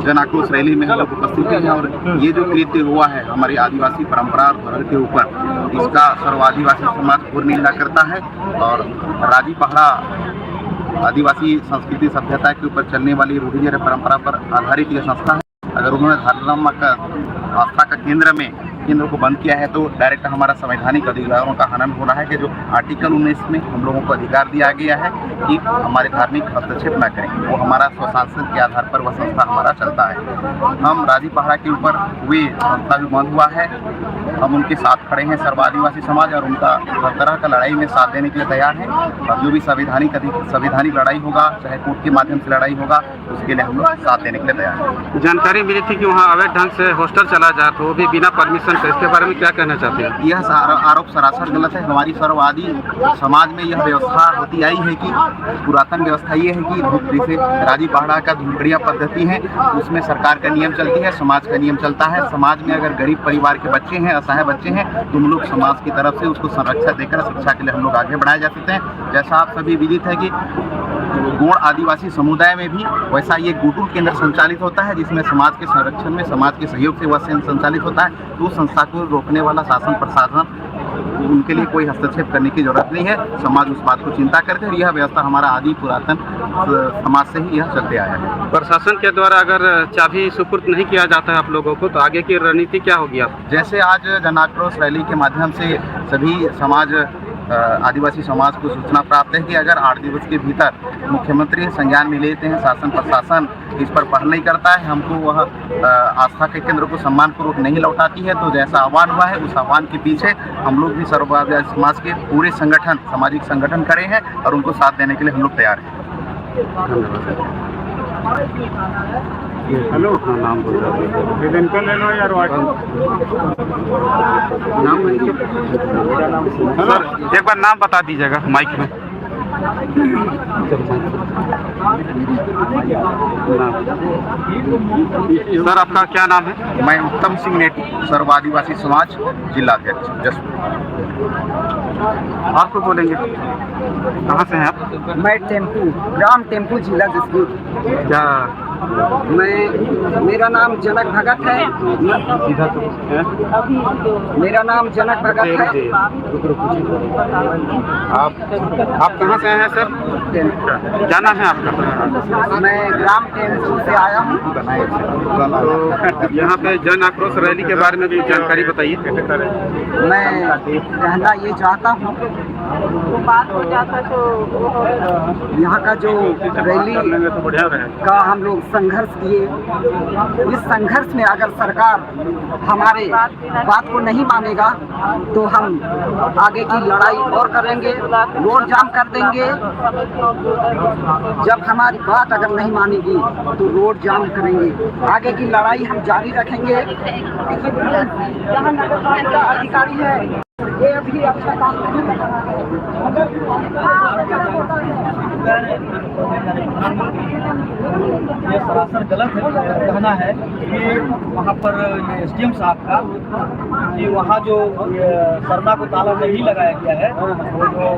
G: जन आक्रोश रैली में हम लोग उपस्थित हैं और ये जो कृत्य हुआ है हमारी आदिवासी परंपरा और धरोहर के ऊपर इसका सर्व आदिवासी समाज घोर निंदा करता है। और राजी पहड़ा आदिवासी संस्कृति सभ्यता के ऊपर चलने वाली रूढ़िवादी परंपरा पर आधारित ये संस्था है। अगर उन्होंने धर्म का आस्था का केंद्र को बंद किया है तो डायरेक्ट हमारा संवैधानिक अधिकारों का हनन हो रहा है कि जो आर्टिकल 19 में हम लोगों को अधिकार दिया गया है कि हमारे धार्मिक हस्तक्षेप न करें, वो हमारा स्वशासन के आधार पर वह संस्था हमारा चलता है। हम राजी पहड़ा के ऊपर हुए संस्था भी बंद हुआ है, हम उनके साथ खड़े हैं सर्व आदिवासी समाज और उनका हर तरह का लड़ाई में साथ देने के लिए तैयार हैं। और जो भी संवैधानिक लड़ाई होगा चाहे कोर्ट के माध्यम से लड़ाई होगा उसके लिए हम लोग साथ देने के लिए तैयार हैं।
E: जानकारी मिली थी कि वहाँ अवैध ढंग से हॉस्टल चला जाए तो वो भी बिना परमिशन प्रशासन से, इसके बारे में क्या कहना चाहते हैं?
G: यह आरोप सरासर गलत है। हमारी सर्ववादी समाज में यह व्यवस्था होती आई है कि पुरातन व्यवस्था ये है कि जैसे राजी पहाड़ा का झुमकड़िया पद्धति है, उसमें सरकार का नियम चलती है, समाज का नियम चलता है। समाज में अगर गरीब परिवार के बच्चे हैं, असहाय बच्चे हैं, तो हम लोग समाज की तरफ से उसको संरक्षा देकर शिक्षा के लिए हम लोग आगे बढ़ाए जा सकते हैं। जैसा आप सभी विदित है कि गोंड आदिवासी समुदाय में भी वैसा ये गुटुल केंद्र संचालित होता है, जिसमें समाज के संरक्षण में समाज के सहयोग से वह संचालित होता है। तो उस संस्था को रोकने वाला शासन प्रशासन, उनके लिए कोई हस्तक्षेप करने की जरूरत नहीं है। समाज उस बात को चिंता करते हैं और यह व्यवस्था हमारा आदि पुरातन समाज से ही यह चलते आया है।
E: प्रशासन के द्वारा अगर चाबी सुपुर्द नहीं किया जाता है आप लोगों को, तो आगे की रणनीति क्या होगी आप?
G: जैसे आज जन आक्रोश रैली के माध्यम से सभी समाज आदिवासी समाज को सूचना प्राप्त है कि अगर 8 दिवस के भीतर मुख्यमंत्री संज्ञान में लेते हैं, शासन प्रशासन इस पर पहल नहीं करता है, हमको वह आस्था के केंद्र को सम्मानपूर्वक नहीं लौटाती है, तो जैसा आह्वान हुआ है उस आह्वान के पीछे हम लोग भी सर्ववादी समाज के पूरे संगठन, सामाजिक संगठन खड़े हैं और उनको साथ देने के लिए हम लोग तैयार हैं।
H: हेलो, नाम बोल
E: सर एक बार नाम बता दीजिएगा माइक में। सर आपका क्या नाम है?
G: मैं उत्तम सिंह नेटी, सर्व आदिवासी समाज जिलाध्यक्ष जसपुर।
E: आपको बोलेंगे, कहाँ से हैं आप?
F: मैं टेम्पू, ग्राम टेम्पू, जिला जसपुर।
E: क्या
F: मेरा नाम जनक भगत है। मेरा नाम जनक भगत है।
E: आप कहाँ से हैं सर? क्या नाम है आपका?
F: मैं ग्राम टेम्पू से आया हूँ।
E: तो यहाँ पे जन आक्रोश रैली के बारे में भी जानकारी बताइए।
F: मैं कहना ये चाहता हूँ, यहाँ का जो रैली का हम लोग संघर्ष किए, इस संघर्ष में अगर सरकार हमारे बात को नहीं मानेगा तो हम आगे की लड़ाई और करेंगे, रोड जाम कर देंगे। जब हमारी बात अगर नहीं मानेगी तो रोड जाम करेंगे, आगे की लड़ाई हम जारी रखेंगे। यहाँ नगर पालिका अधिकारी है, ये अभी अच्छा काम नहीं कर रहा है।
B: ये सरासर गलत है। कहना है कि वहाँ पर SDM साहब का कि वहाँ जो सरना को ताला नहीं लगाया गया है, वो जो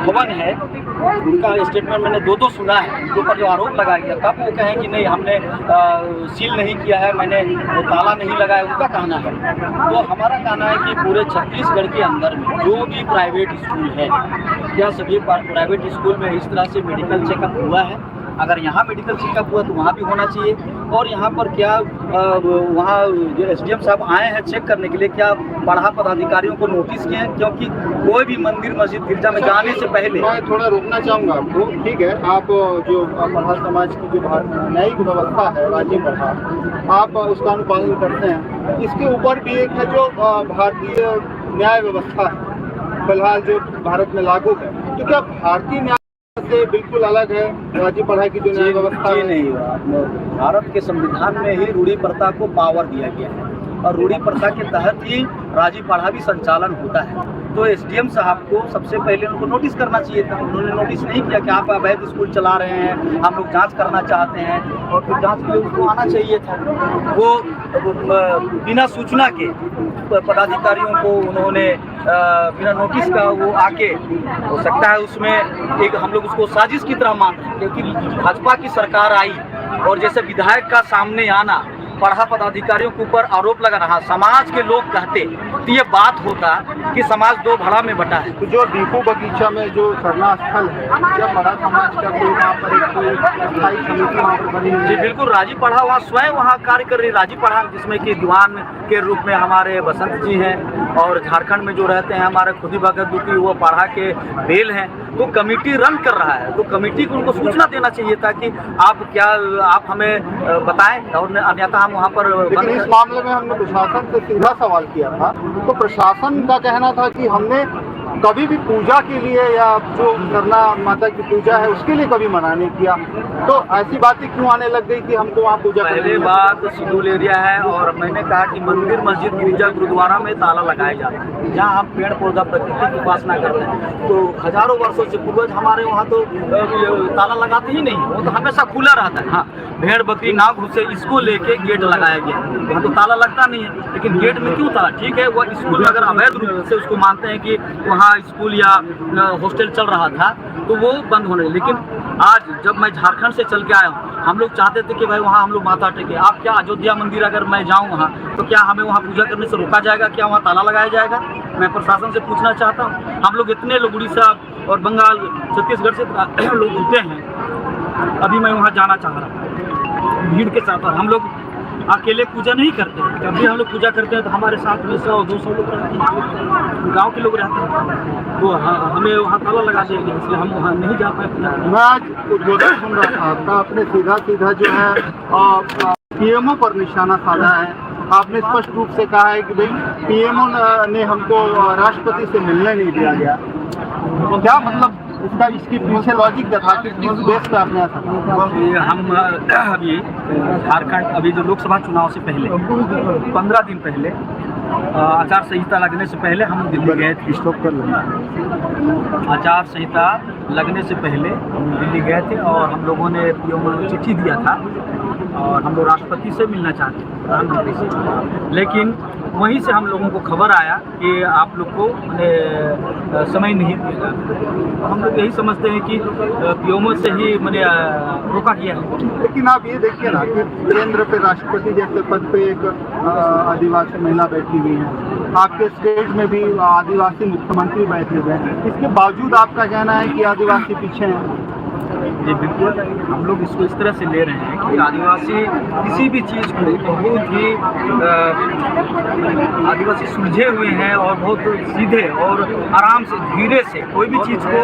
B: भवन है उनका स्टेटमेंट मैंने दो सुना है। उनके ऊपर जो आरोप लगाया गया तब वो कहें कि नहीं हमने सील नहीं किया है, मैंने वो ताला नहीं लगाया, उनका कहना है। तो हमारा कहना है कि पूरे छत्तीसगढ़ के अंदर में जो भी प्राइवेट स्कूल है, क्या सभी प्राइवेट स्कूल में इस तरह से मेडिकल चेकअप हुआ है? अगर यहाँ मेडिकल चेकअप हुआ तो वहाँ भी होना चाहिए। और यहाँ पर क्या वहाँ जो SDM साहब आए हैं चेक करने के लिए, क्या पढ़ा पदाधिकारियों को नोटिस किए हैं? क्योंकि कोई भी मंदिर मस्जिद गिरजा में जाने से पहले
G: मैं थोड़ा रोकना चाहूँगा आपको। ठीक है, आप जो पढ़ा समाज की जो न्यायिक व्यवस्था है, राजी पढ़ा, आप उसका अनुपालन करते हैं। इसके ऊपर भी एक है जो भारतीय न्याय व्यवस्था है, फिलहाल जो भारत में लागू है, तो क्या भारतीय न्याय से बिल्कुल अलग है राजी पढ़ाई की जो न्याय व्यवस्था है?
B: नहीं, भारत के संविधान में ही रूढ़ी प्रथा को पावर दिया गया है और रूढ़ी प्रथा के तहत ही राजी पढ़ा भी संचालन होता है। तो SDM साहब को सबसे पहले उनको नोटिस करना चाहिए था। उन्होंने नोटिस नहीं किया कि आप अवैध स्कूल चला रहे हैं, हम लोग जांच करना चाहते हैं, और फिर जांच के लिए उनको आना चाहिए था। वो बिना सूचना के पदाधिकारियों को उन्होंने बिना नोटिस का वो आके, हो सकता है उसमें एक हम लोग उसको साजिश की तरह मान रहे हैं, क्योंकि भाजपा की सरकार आई और जैसे विधायक का सामने आना, पढ़ा पदाधिकारियों के ऊपर आरोप लगा रहा, समाज के लोग कहते तो ये बात होता कि समाज दो भड़ा में बटा है।
G: तो जो दीपू बगीचा में जो सरना स्थल है, क्या पढ़ा समाज का कोई वहाँ पर एक स्थायी समिति वहाँ पर बनी हुई है?
B: जी बिल्कुल, राजी पढ़ा वहाँ स्वयं वहाँ कार्य कर रही राजी पढ़ा, जिसमें कि दीवान के रूप में हमारे बसंत जी हैं और झारखंड में जो रहते हैं हमारे खुदी भगत दुखी, वो पढ़ा के बेल हैं। तो कमेटी रन कर रहा है, तो कमेटी को उनको सूचना देना चाहिए था कि आप हमें बताएं, और अन्यथा हम वहाँ पर।
G: लेकिन इस मामले में हमने प्रशासन से सीधा सवाल किया था, तो प्रशासन का कहना था कि हमने कभी भी पूजा के लिए या जो सरना माता की पूजा है उसके लिए कभी मना नहीं किया, तो ऐसी बातें क्यों आने लग गई कि हमको वहाँ पूजा
B: पहले बात शेड्यूल एरिया है और मैंने कहा कि मंदिर मस्जिद गिरजा गुरुद्वारा में ताला लगाए जाते हैं, जहाँ हम पेड़ पौधा प्रकृति की उपासना करते हैं। तो हजारों वर्षों से पूर्वज हमारे वहाँ तो ताला लगाते ही नहीं, वो तो हमेशा खुला रहता है। हाँ, भेड़ बकरी ना घुसे इसको लेके गेट लगाया गया, वहाँ तो ताला लगता नहीं है। लेकिन गेट में क्यों ताला? ठीक है, वह स्कूल अगर अवैध रूप से उसको मानते हैं कि वहाँ स्कूल या हॉस्टल चल रहा था तो वो बंद होने, लेकिन आज जब मैं झारखंड से चल के आया हूँ, हम लोग चाहते थे कि भाई वहाँ हम लोग माथा टेके। आप क्या अयोध्या मंदिर अगर मैं जाऊँ वहाँ तो क्या हमें वहाँ पूजा करने से रोका जाएगा? क्या वहाँ ताला लगाया जाएगा? मैं प्रशासन से पूछना चाहता हूँ। हम लोग इतने लोग उड़ीसा और बंगाल छत्तीसगढ़ से लोग जुटे हैं, अभी मैं वहाँ जाना चाह रहा हूँ भीड़ के साथ। और हम लोग अकेले पूजा नहीं करते, जब भी हम लोग पूजा करते हैं तो हमारे साथ में 100-200 लोग रहते हैं, गांव के लोग रहते हैं, तो हमें वहाँ ताला लगा देंगे, इसलिए हम वहाँ नहीं जा पाए पूजा।
G: मैं आज उद्बोधन सुन रहा था आपका, आपने सीधा जो है पीएमओ पर निशाना साधा है। आपने स्पष्ट रूप से कहा है कि भाई पीएमओ ने हमको राष्ट्रपति से मिलने नहीं दिया गया। क्या मतलब इसका, इसकी पीछे लॉजिक क्या था कि किस बेस पे आपने ऐसा?
B: हम अभी झारखंड अभी जो लोकसभा चुनाव से पहले 15 दिन पहले आचार संहिता लगने से पहले हम दिल्ली गए थे।
G: स्टॉप कर लेंगे।
B: आचार संहिता लगने से पहले हम दिल्ली गए थे और हम लोगों ने पीएमओ को चिट्ठी दिया था और हम लोग राष्ट्रपति से मिलना चाहते हैं, प्रधानमंत्री से। लेकिन वहीं से हम लोगों को खबर आया कि आप लोग को समय नहीं मिलेगा। हम लोग यही समझते हैं कि पीएमओ से ही मैंने रोका गया है।
G: लेकिन आप ये देखिए ना कि केंद्र पे राष्ट्रपति जैसे पद पे एक आदिवासी महिला बैठी हुई है, आपके स्टेट में भी आदिवासी मुख्यमंत्री बैठे हुए हैं, इसके बावजूद आपका कहना है कि आदिवासी पीछे हैं।
B: जी बिल्कुल, हम लोग इसको इस तरह से ले रहे हैं कि आदिवासी किसी भी चीज़ को बहुत ही आदिवासी सुलझे हुए हैं और बहुत सीधे और आराम से धीरे से कोई भी चीज़ को,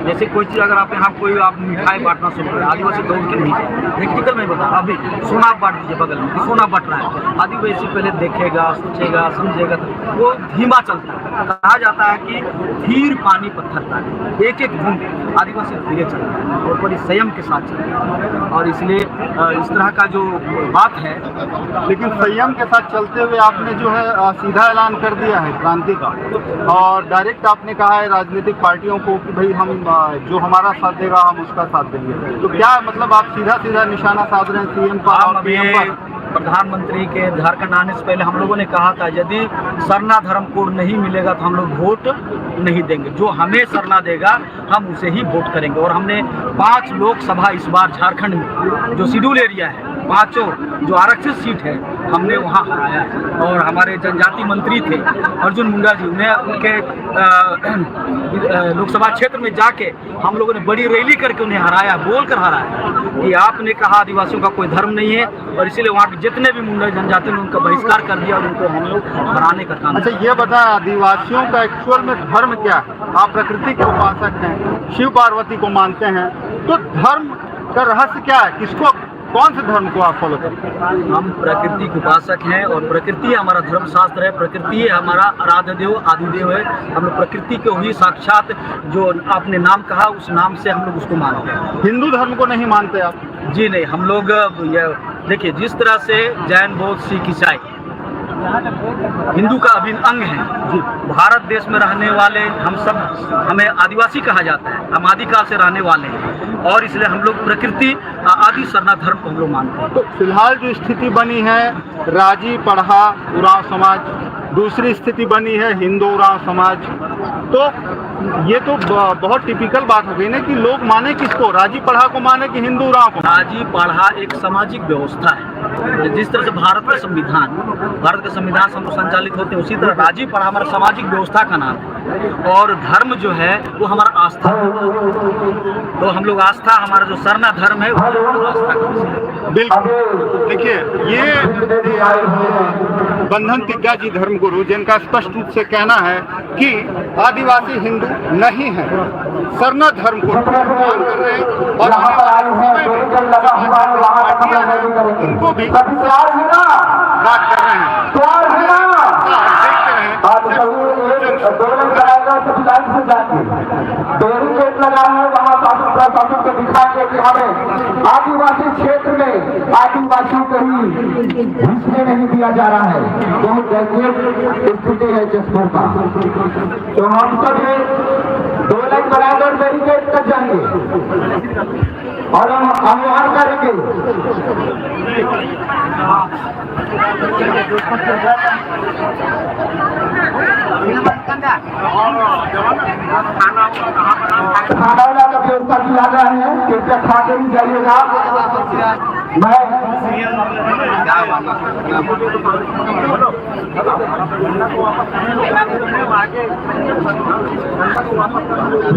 B: जैसे कोई चीज़ अगर आप यहाँ कोई आप मिठाई बांटना शुरू करें, आदिवासी दौड़ के नहीं जाए। प्रैक्टिकल मैं बता, अभी सोना बांट दीजिए बगल में, सोना बट रहा है, आदिवासी पहले देखेगा, सोचेगा, समझेगा, तो वो धीमा चलता है। कहा जाता है कि धीर पानी पत्थर का, एक एक बूंद आदिवासी धीरे चलता है और बड़ी संयम के साथ चलता है। और इसलिए इस तरह का जो बात है,
G: लेकिन संयम के साथ चलते हुए आपने जो है सीधा ऐलान कर दिया है क्रांति का, और डायरेक्ट आपने कहा है राजनीतिक पार्टियों को कि भाई हम जो हमारा साथ देगा हम उसका साथ देंगे। तो क्या मतलब आप सीधा निशाना साध रहे हैं सीएम पर और पीएम पर?
B: प्रधानमंत्री के झारखंड आने से पहले हम लोगों ने कहा था यदि सरना धर्म कोड नहीं मिलेगा तो हम लोग वोट नहीं देंगे, जो हमें सरना देगा हम उसे ही वोट करेंगे। और हमने 5 लोकसभा इस बार झारखंड में जो शेड्यूल एरिया है, 5 जो आरक्षित सीट है, हमने वहाँ हराया है। और हमारे जनजाति मंत्री थे अर्जुन मुंडा जी, उन्हें उनके लोकसभा क्षेत्र में जाके हम लोगों ने बड़ी रैली करके उन्हें हराया, बोलकर हराया कि आपने कहा आदिवासियों का कोई धर्म नहीं है, और इसीलिए वहाँ के जितने भी मुंडा जनजाति ने उनका बहिष्कार कर दिया और उनको हम लोग हराने का काम।
G: अच्छा ये बताएं, आदिवासियों का एक्चुअल में धर्म क्या है? आप प्रकृति के उपासक हैं, शिव पार्वती को मानते हैं, तो धर्म का रहस्य क्या है? किसको, कौन से धर्म को आप फॉलो करते हैं?
B: हम प्रकृति के उपासक हैं और प्रकृति हमारा धर्म शास्त्र है, प्रकृति हमारा आराध्य देव आदिदेव है। हम लोग प्रकृति को ही साक्षात जो आपने नाम कहा उस नाम से हम लोग उसको मानते हैं।
G: हिंदू धर्म को नहीं मानते आप?
B: जी नहीं, हम लोग देखिए जिस तरह से जैन बौद्ध सिख ईसाई हिंदू का अभिन्न अंग है, भारत देश में रहने वाले हम सब, हमें आदिवासी कहा जाता है, हम आदिकाल से रहने वाले हैं और इसलिए हम लोग प्रकृति आदि सरना धर्म को हम लोग मानते हैं।
G: तो फिलहाल जो स्थिति बनी है राजी पढ़ा उरांव समाज, दूसरी स्थिति बनी है हिंदू उरांव समाज, तो ये तो बहुत टिपिकल बात हो गई ना कि लोग माने किसको, राजी पढ़ा को माने कि हिंदू उरांव को?
B: राजी पढ़ा एक सामाजिक व्यवस्था है, जिस तरह से भारत का संविधान संचालित होते हैं उसी तरह राजी पढ़ा हमारा सामाजिक व्यवस्था का नाम है। और धर्म जो है वो हमारा आस्था, तो हम लोग आस्था, हमारा जो सरना धर्म है वो आस्था का।
G: बिल्कुल, देखिए ये बंधन तिग्गा जी धर्मगुरु जिनका स्पष्ट रूप से कहना है कि आदिवासी हिंदू नहीं है, सरना धर्म को प्रदान कर रहे हैं और उनको भी बात कर रहे हैं। देखते रहे
A: साइड से जाके बैरिकेड लगा है, वहाँ शासन प्रशासन को दिखाएंगे कि हमें आदिवासी क्षेत्र में आदिवासियों को ही घुसने नहीं दिया जा रहा है। बहुत दयनीय स्थिति है जसपुर का। तो हम सब 2 लाइन बराबर बैरिकेड कर जाएंगे और हम आह्वान करेंगे खाना वाला का व्यवस्था किया गया है, कृपया खा के भी जाइएगा।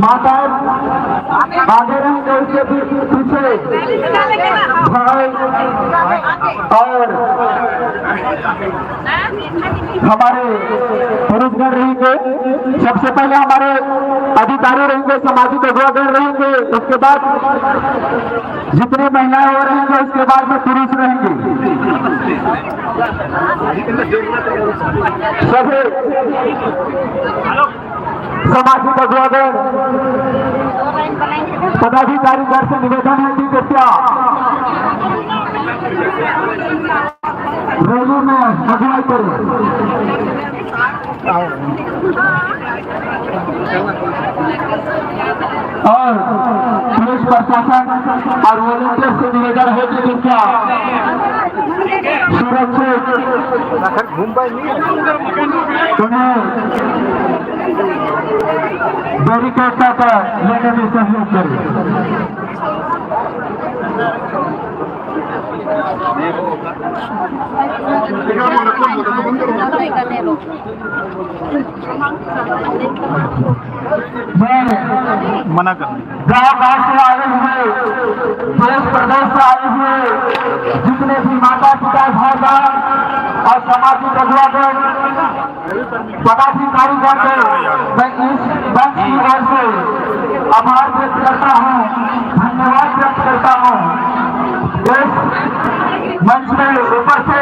A: माता आगे रहेंगे, उसके पीछे भाई और हमारे पुरुषगण रहेंगे। सबसे पहले हमारे अधिकारी रहेंगे, सामाजिक अगुवागण रहेंगे, उसके बाद जितने महिलाएं हो रहेंगे, उसके बाद में पुरुष रहेंगे। सभी सामाजिक अगुवागण पदाधिकारी घर से निवेदन है कि कृपया रैली में अगुवाई करें। और पुलिस प्रशासन और वॉलंटियर से निवेदन है कि कृपया सुरक्षित उन्हें बैरिकेड तक लेने में सहयोग करें।
H: मना कर
A: गाँव से आए हुए, देश प्रदेश से आए हुए जितने भी माता पिता भाई बहन और सामाजिक अगुवागण पदाधिकारीगण को मैं इस मंच की ओर से आभार व्यक्त करता हूँ, धन्यवाद व्यक्त करता हूँ। इस मंच में ऊपर से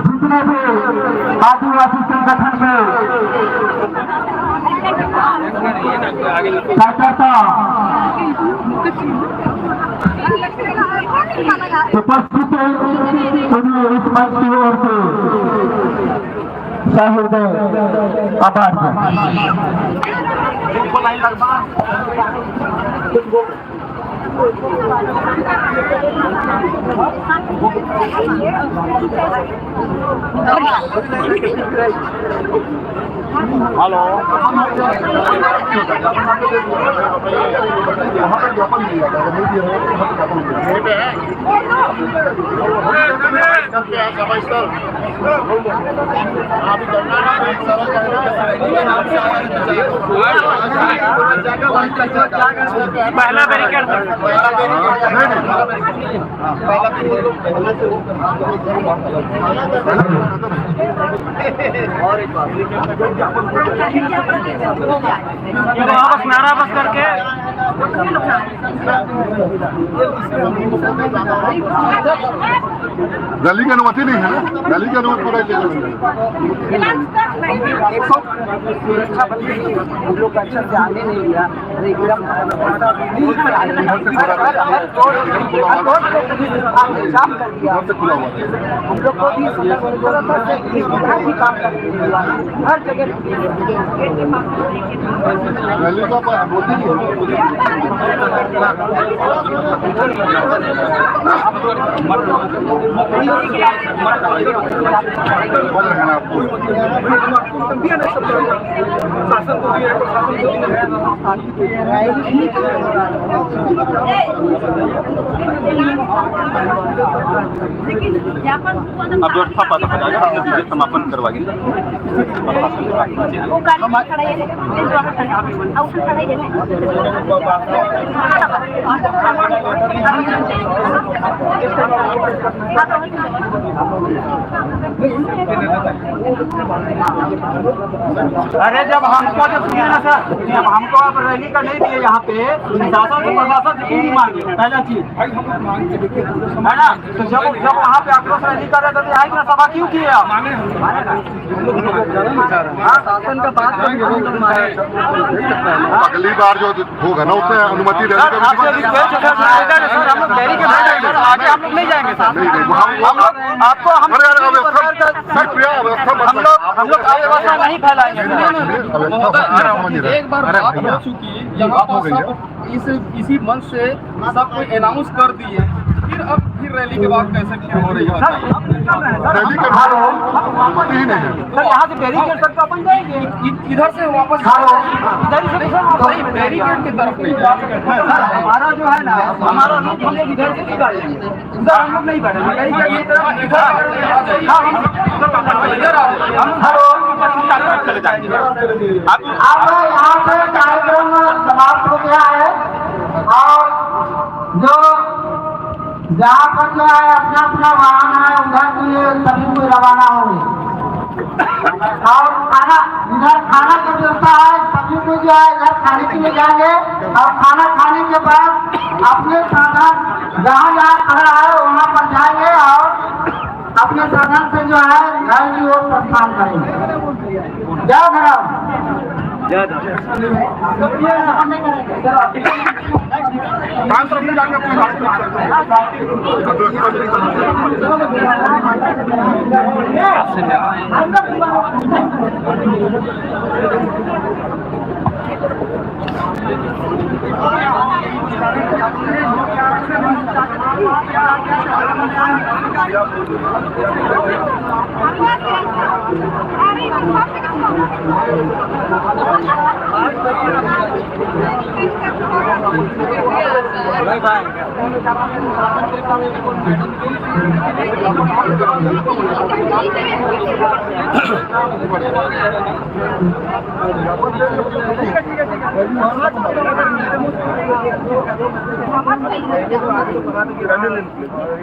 A: जितने भी आदिवासी संगठन में कार्यकर्ता उपस्थित है, उन्हें इस मंच की ओर से सहृदय आभार।
G: हेलो
B: पहला बैरिकेड वापस नारा बस करके
G: रैली की अनुमति नहीं है ना, रैली की अनुमति पूरा
F: सुरक्षा बल हम लोग का अच्छा से आने नहीं दिया, एकदम जाम कर दिया। हम लोग को भी भी काम करने दिया, हर जगह
G: रैली का अनुमति नहीं
E: अब व्यवस्था पता हो जाएगा, हमने विजय समापन करवाएंगे।
B: अरे जब हम पहुंचे सुनिए ना सर, अब हमको अब रैली का नहीं दिए यहाँ पे, शासन से प्रशासन से क्यों नहीं मांगे, पहला चीज है ना। तो जब वहाँ पे आक्रोश रैली कर रहे थे तो यहाँ की सभा क्यों किए आप? शासन का बात करेंगे हम लोग मारे।
G: अगली बार जो होगा ना उसमें अनुमति
B: सर हम लोग डेरी के आगे हम लोग नहीं जाएंगे सर, हम लोग आपको हम लोग व्यवस्था नहीं फैलाएंगे।
H: एक बार बात हो चुकी, यहाँ पर सब इसी मंच से सब कोई अनाउंस कर दिए, फिर रैली के बाद कैसे क्यों हो रही है?
G: रैली के बाद अनुमति ही नहीं है
B: सर यहाँ से बैरिकेड तक तो अपन जाएंगे,
H: इधर से वापस
B: इधर से
H: बैरिकेड की तरफ नहीं
B: हमारा जो है ना, हमारा रूट हम लोग इधर से निकाल लेंगे, उधर हम लोग नहीं बैठेंगे, बैरिकेड की तरफ इधर चले जाएंगे।
A: अब यहाँ पे कार्यक्रम समाप्त हो गया है और जो जहाँ पर जो है अपना अपना वाहन है उधर के लिए सभी को रवाना होंगे और खाना इधर खाना की व्यवस्था है, सभी को जो है इधर खाने के लिए जाएंगे और खाना खाने के बाद अपने साधन जहाँ जहाँ खड़ा है वहाँ पर जाएंगे और अपने साधन से जो है घर की ओर प्रस्थान करेंगे। जय धर्म।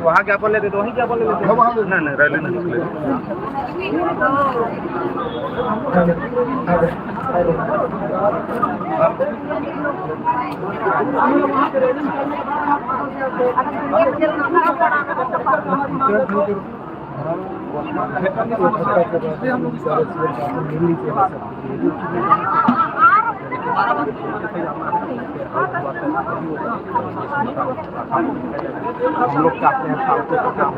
H: वहाँ ज्ञापन लेते तो वहीं ज्ञापन ले लेते, नहीं रैली नहीं
G: हम लोग चाहते हैं फालतू का काम।